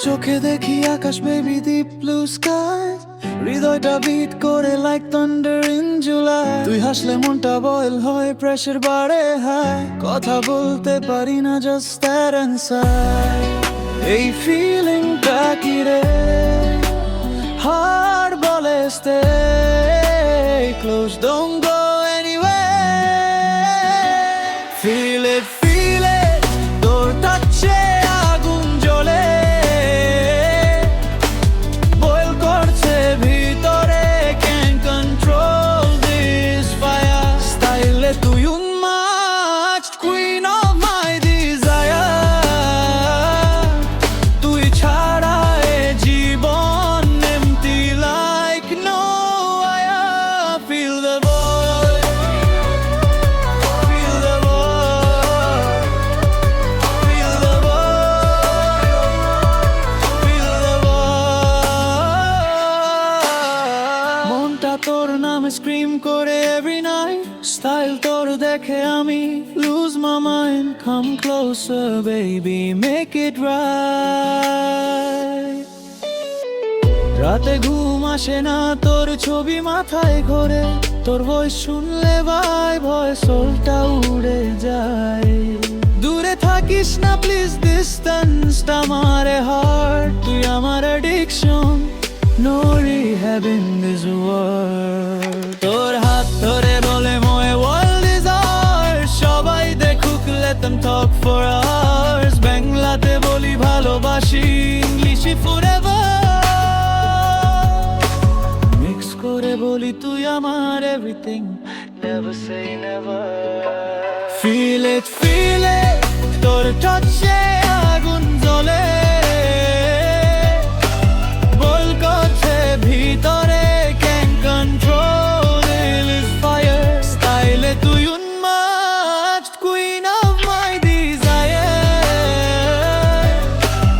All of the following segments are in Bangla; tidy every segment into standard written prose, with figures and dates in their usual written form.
চোখে দেখি আকাশ বেবি ডিপ ব্লু স্কাই, হৃদয়টা বিট করে লাইক থান্ডার ইন জুলাই। তুই হাসলে মনটা বয়েল হয়, প্রেসার বাড়ে হাই, কথা বলতে পারি না জাস্ট দ্যাট ইনসাইড। এই ফিলিংটা কি রে, হার্ট বলে stay close, don't go anyway. Feel it তোর টাচে আগুন জ্বলে, বয়েল করছে ভিতরে, ক্যান কন্ট্রোল দিস ফায়ার। স্টাইলে তুই উন্মাদ, কুইন অফ মাই ডিজায়ার। তুই ছাড়া এ জীবন empty like no air. Feel the boy, feel the boy, feel the boy, feel the boy. মনটা তোর নামে স্ক্রিম করে এভরি নাইট, স্টাইল তোর দেখে আমি lose my mind. Come closer baby, make it right. রাতে ঘুম আসে না, তোর ছবি মাথায় ঘোরে, তোর ভয়েস শুনলে ভাই ভয় সোলটা উড়ে যায়। দূরে থাকিস না প্লিজ, ডিস্টেন্সটা আমারে হার্ট। তুই আমার addiction, no rehab in this world. তোর হাত ধরে বলে ময় ওয়ার্ল্ড ইজ আওয়ার্স। সবাই দেখুক, let them talk for hours। বাংলাতে বলি ভালোবাসি, ইংলিশে forever। মিক্স করে বলি তুই আমার everything, never say never। Feel it, তোর টাচে আগুন জ্বলে, বল করছে ভিতরে, ক্যান কন্ট্রোল দিস ফায়ার। স্টাইলে তুই উন্মাদ, কুইন অফ মাই ডিজায়ার।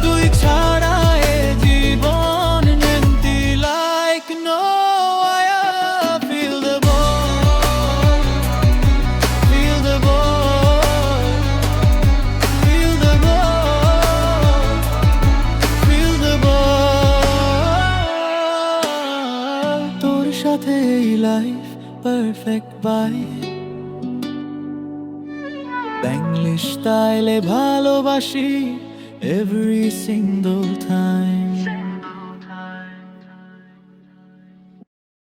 তুই ছাড়া এ জীবন empty like no air. Feel the boy, feel the boy, feel the boy, feel the boy. তোর সাথে এই লাইফ পারফেক্ট বাই, বাংলিশ স্টাইলে ভালোবাসি এভরি সিঙ্গল টাইম।